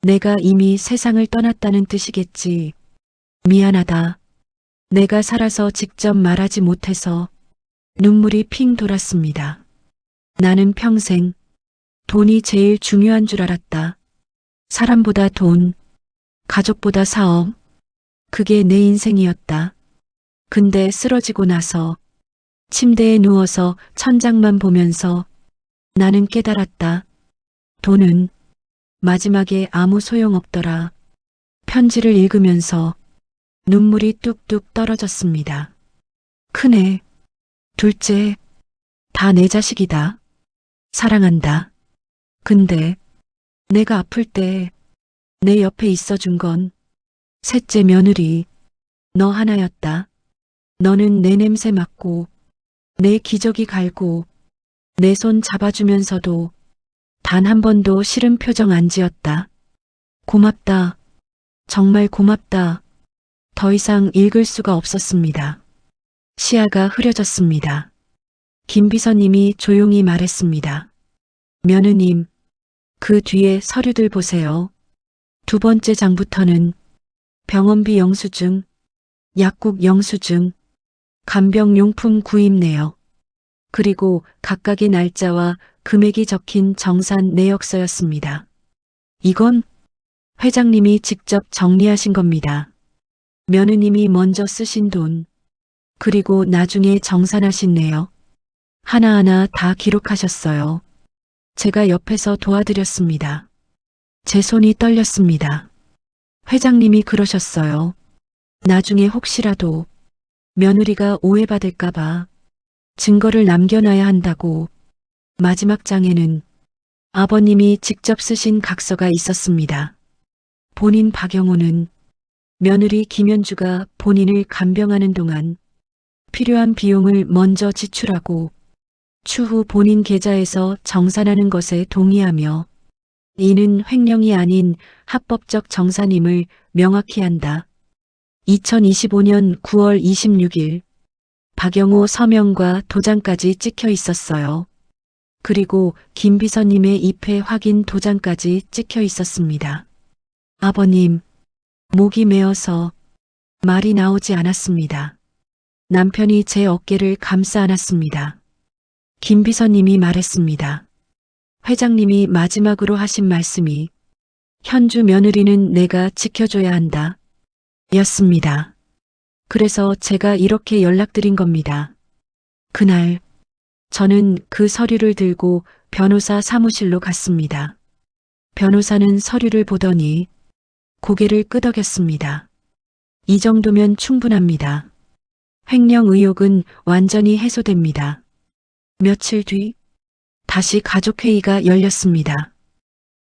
내가 이미 세상을 떠났다는 뜻이겠지. 미안하다. 내가 살아서 직접 말하지 못해서 눈물이 핑 돌았습니다. 나는 평생 돈이 제일 중요한 줄 알았다. 사람보다 돈, 가족보다 사업, 그게 내 인생이었다. 근데 쓰러지고 나서 침대에 누워서 천장만 보면서 나는 깨달았다. 돈은 마지막에 아무 소용없더라. 편지를 읽으면서 눈물이 뚝뚝 떨어졌습니다. 큰애, 둘째, 다 내 자식이다. 사랑한다. 근데 내가 아플 때 내 옆에 있어준 건 셋째 며느리, 너 하나였다. 너는 내 냄새 맡고 내 기저귀 갈고 내 손 잡아주면서도 단 한 번도 싫은 표정 안 지었다. 고맙다. 정말 고맙다. 더 이상 읽을 수가 없었습니다. 시야가 흐려졌습니다. 김 비서님이 조용히 말했습니다. 며느님, 그 뒤에 서류들 보세요. 두 번째 장부터는 병원비 영수증, 약국 영수증, 간병용품 구입 내역, 그리고 각각의 날짜와 금액이 적힌 정산 내역서였습니다. 이건 회장님이 직접 정리하신 겁니다. 며느님이 먼저 쓰신 돈, 그리고 나중에 정산하신 내역, 하나하나 다 기록하셨어요. 제가 옆에서 도와드렸습니다. 제 손이 떨렸습니다. 회장님이 그러셨어요. 나중에 혹시라도 며느리가 오해받을까봐 증거를 남겨놔야 한다고. 마지막 장에는 아버님이 직접 쓰신 각서가 있었습니다. 본인 박영호는 며느리 김연주가 본인을 간병하는 동안 필요한 비용을 먼저 지출하고 추후 본인 계좌에서 정산하는 것에 동의하며 이는 횡령이 아닌 합법적 정산임을 명확히 한다. 2025년 9월 26일 박영호 서명과 도장까지 찍혀 있었어요. 그리고 김 비서님의 입회 확인 도장까지 찍혀 있었습니다. 아버님, 목이 메어서 말이 나오지 않았습니다. 남편이 제 어깨를 감싸 안았습니다. 김 비서님이 말했습니다. 회장님이 마지막으로 하신 말씀이 현주 며느리는 내가 지켜줘야 한다. 였습니다. 그래서 제가 이렇게 연락드린 겁니다. 그날 저는 그 서류를 들고 변호사 사무실로 갔습니다. 변호사는 서류를 보더니 고개를 끄덕였습니다. 이 정도면 충분합니다. 횡령 의혹은 완전히 해소됩니다. 며칠 뒤 다시 가족회의가 열렸습니다.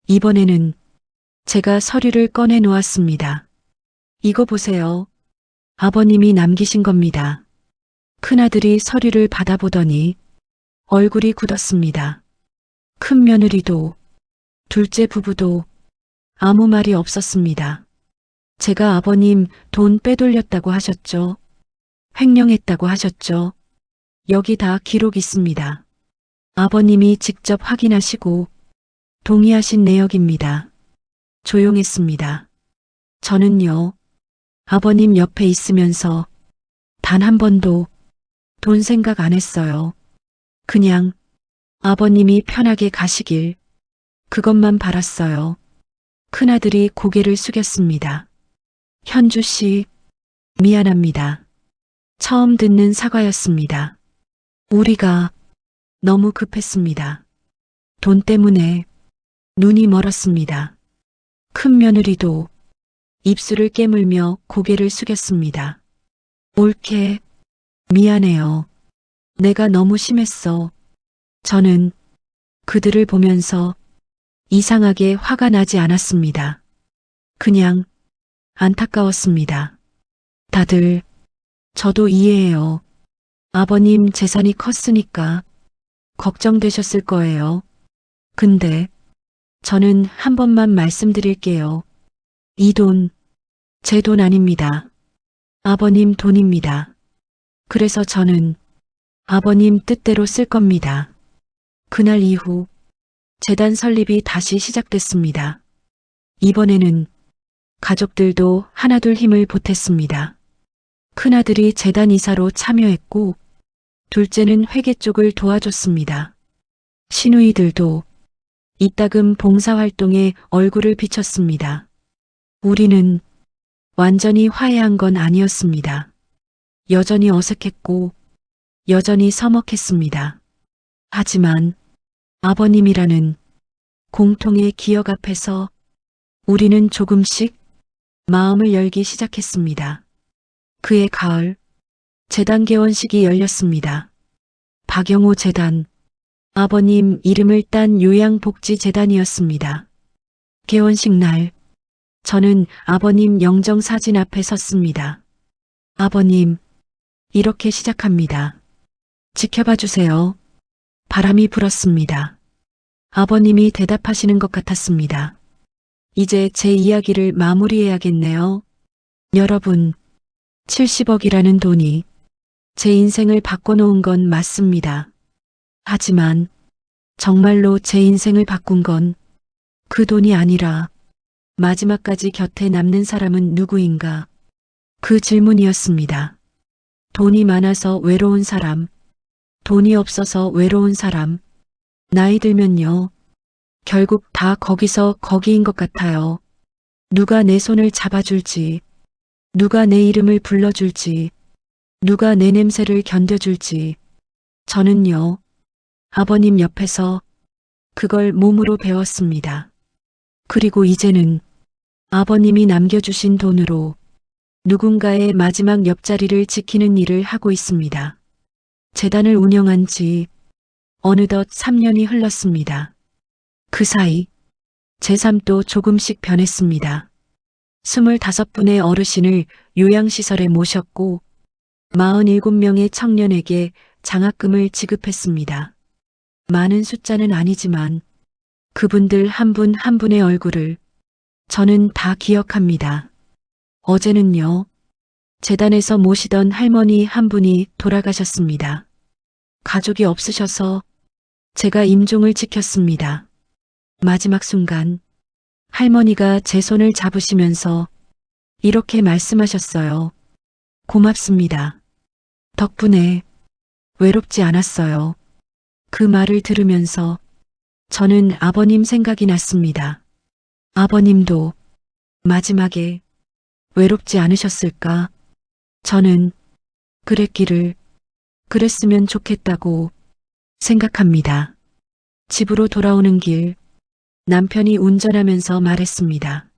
이번에는 제가 서류를 꺼내 놓았습니다. 이거 보세요. 아버님이 남기신 겁니다. 큰아들이 서류를 받아보더니 얼굴이 굳었습니다. 큰 며느리도 둘째 부부도 아무 말이 없었습니다. 제가 아버님 돈 빼돌렸다고 하셨죠? 횡령했다고 하셨죠? 여기 다 기록 있습니다. 아버님이 직접 확인하시고 동의하신 내역입니다. 조용했습니다. 저는요, 아버님 옆에 있으면서 단 한 번도 돈 생각 안 했어요. 그냥 아버님이 편하게 가시길 그것만 바랐어요. 큰아들이 고개를 숙였습니다. 현주 씨, 미안합니다. 처음 듣는 사과였습니다. 우리가 너무 급했습니다. 돈 때문에 눈이 멀었습니다. 큰 며느리도 입술을 깨물며 고개를 숙였습니다. 옳게 미안해요. 내가 너무 심했어. 저는 그들을 보면서 이상하게 화가 나지 않았습니다. 그냥 안타까웠습니다. 다들 저도 이해해요. 아버님 재산이 컸으니까 걱정되셨을 거예요. 근데 저는 한 번만 말씀드릴게요. 이 돈, 제 돈 아닙니다. 아버님 돈입니다. 그래서 저는 아버님 뜻대로 쓸 겁니다. 그날 이후 재단 설립이 다시 시작됐습니다. 이번에는 가족들도 하나둘 힘을 보탰습니다. 큰아들이 재단 이사로 참여했고 둘째는 회계 쪽을 도와줬습니다. 시누이들도 이따금 봉사활동에 얼굴을 비쳤습니다. 우리는 완전히 화해한 건 아니었습니다. 여전히 어색했고 여전히 서먹했습니다. 하지만 아버님이라는 공통의 기억 앞에서 우리는 조금씩 마음을 열기 시작했습니다. 그해 가을, 재단 개원식이 열렸습니다. 박영호 재단, 아버님 이름을 딴 요양복지재단이었습니다. 개원식 날, 저는 아버님 영정사진 앞에 섰습니다. 아버님, 이렇게 시작합니다. 지켜봐 주세요. 바람이 불었습니다. 아버님이 대답하시는 것 같았습니다. 이제 제 이야기를 마무리해야겠네요. 여러분, 70억이라는 돈이 제 인생을 바꿔놓은 건 맞습니다. 하지만 정말로 제 인생을 바꾼 건 그 돈이 아니라 마지막까지 곁에 남는 사람은 누구인가? 그 질문이었습니다. 돈이 많아서 외로운 사람, 돈이 없어서 외로운 사람, 나이 들면요. 결국 다 거기서 거기인 것 같아요. 누가 내 손을 잡아줄지, 누가 내 이름을 불러줄지, 누가 내 냄새를 견뎌줄지. 저는요, 아버님 옆에서 그걸 몸으로 배웠습니다. 그리고 이제는 아버님이 남겨주신 돈으로 누군가의 마지막 옆자리를 지키는 일을 하고 있습니다. 재단을 운영한 지 어느덧 3년이 흘렀습니다. 그 사이 제 삶도 조금씩 변했습니다. 25분의 어르신을 요양시설에 모셨고 47명의 청년에게 장학금을 지급했습니다. 많은 숫자는 아니지만 그분들 한 분 한 분의 얼굴을 저는 다 기억합니다. 어제는요, 재단에서 모시던 할머니 한 분이 돌아가셨습니다. 가족이 없으셔서 제가 임종을 지켰습니다. 마지막 순간 할머니가 제 손을 잡으시면서 이렇게 말씀하셨어요. 고맙습니다. 덕분에 외롭지 않았어요. 그 말을 들으면서 저는 아버님 생각이 났습니다. 아버님도 마지막에 외롭지 않으셨을까? 저는 그랬으면 좋겠다고 생각합니다. 집으로 돌아오는 길 남편이 운전하면서 말했습니다.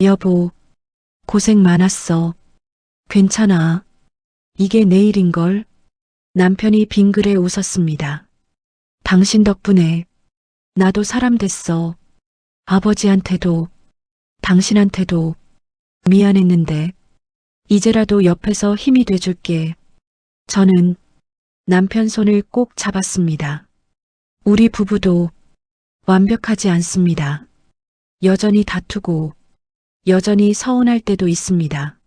여보, 고생 많았어. 괜찮아. 이게 내일인걸? 남편이 빙그레 웃었습니다. 당신 덕분에 나도 사람 됐어. 아버지한테도 당신한테도 미안했는데 이제라도 옆에서 힘이 돼줄게. 저는 남편 손을 꼭 잡았습니다. 우리 부부도 완벽하지 않습니다. 여전히 다투고 여전히 서운할 때도 있습니다.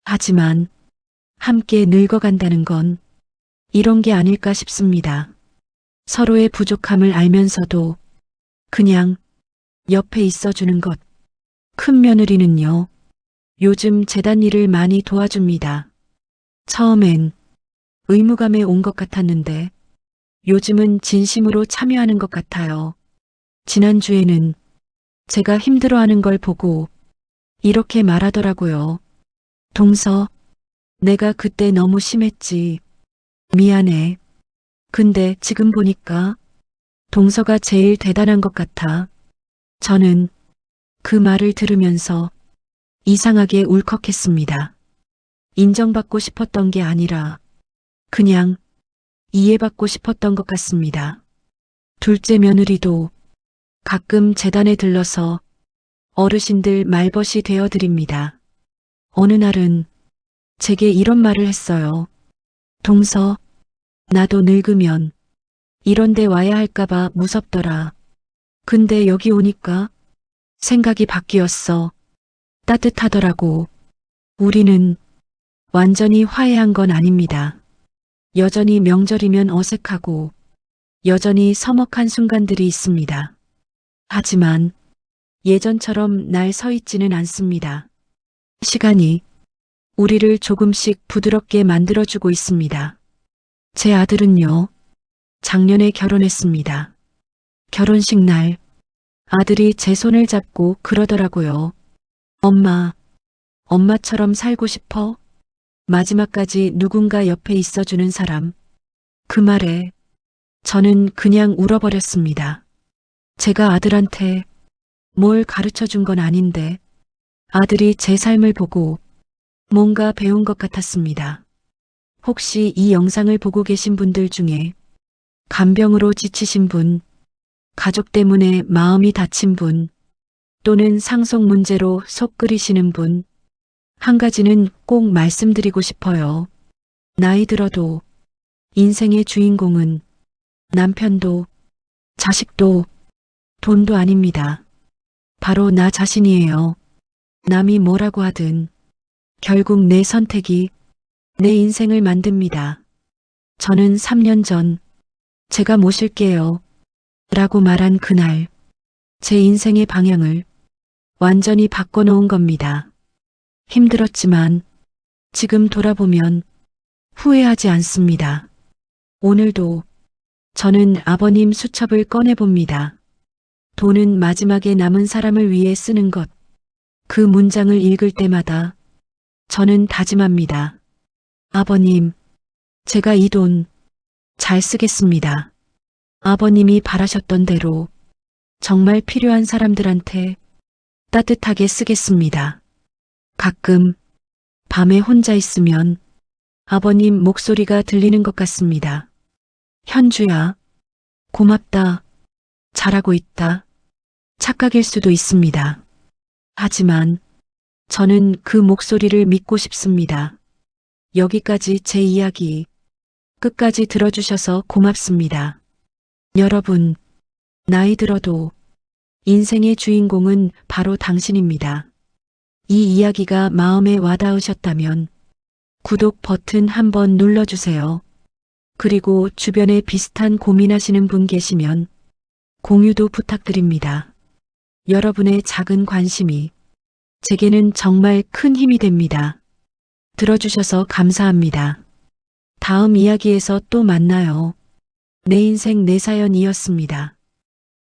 하지만 함께 늙어간다는 건 이런 게 아닐까 싶습니다. 서로의 부족함을 알면서도 그냥 옆에 있어주는 것. 큰 며느리는요, 요즘 재단 일을 많이 도와줍니다. 처음엔 의무감에 온 것 같았는데 요즘은 진심으로 참여하는 것 같아요. 지난주에는 제가 힘들어하는 걸 보고 이렇게 말하더라고요. 동서, 내가 그때 너무 심했지. 미안해. 근데 지금 보니까 동서가 제일 대단한 것 같아. 저는 그 말을 들으면서 이상하게 울컥했습니다. 인정받고 싶었던 게 아니라 그냥 이해받고 싶었던 것 같습니다. 둘째 며느리도 가끔 재단에 들러서 어르신들 말벗이 되어드립니다. 어느 날은 제게 이런 말을 했어요. 동서, 나도 늙으면 이런 데 와야 할까봐 무섭더라. 근데 여기 오니까 생각이 바뀌었어. 따뜻하더라고. 우리는 완전히 화해한 건 아닙니다. 여전히 명절이면 어색하고 여전히 서먹한 순간들이 있습니다. 하지만 예전처럼 날 서 있지는 않습니다. 시간이 우리를 조금씩 부드럽게 만들어주고 있습니다. 제 아들은요, 작년에 결혼했습니다. 결혼식 날 아들이 제 손을 잡고 그러더라고요. 엄마, 엄마처럼 살고 싶어? 마지막까지 누군가 옆에 있어주는 사람. 그 말에 저는 그냥 울어버렸습니다. 제가 아들한테 뭘 가르쳐 준 건 아닌데 아들이 제 삶을 보고 뭔가 배운 것 같았습니다. 혹시 이 영상을 보고 계신 분들 중에 간병으로 지치신 분, 가족 때문에 마음이 다친 분, 또는 상속 문제로 속 끓이시는 분, 한 가지는 꼭 말씀드리고 싶어요. 나이 들어도 인생의 주인공은 남편도 자식도 돈도 아닙니다. 바로 나 자신이에요. 남이 뭐라고 하든 결국 내 선택이 내 인생을 만듭니다. 저는 3년 전 제가 모실게요 라고 말한 그날 제 인생의 방향을 완전히 바꿔놓은 겁니다. 힘들었지만 지금 돌아보면 후회하지 않습니다. 오늘도 저는 아버님 수첩을 꺼내봅니다. 돈은 마지막에 남은 사람을 위해 쓰는 것. 그 문장을 읽을 때마다 저는 다짐합니다. 아버님, 제가 이 돈 잘 쓰겠습니다. 아버님이 바라셨던 대로 정말 필요한 사람들한테 따뜻하게 쓰겠습니다. 가끔 밤에 혼자 있으면 아버님 목소리가 들리는 것 같습니다. 현주야, 고맙다. 잘하고 있다. 착각일 수도 있습니다. 하지만 저는 그 목소리를 믿고 싶습니다. 여기까지 제 이야기 끝까지 들어주셔서 고맙습니다. 여러분, 나이 들어도 인생의 주인공은 바로 당신입니다. 이 이야기가 마음에 와닿으셨다면 구독 버튼 한번 눌러주세요. 그리고 주변에 비슷한 고민하시는 분 계시면 공유도 부탁드립니다. 여러분의 작은 관심이 제게는 정말 큰 힘이 됩니다. 들어주셔서 감사합니다. 다음 이야기에서 또 만나요. 내 인생 내 사연이었습니다.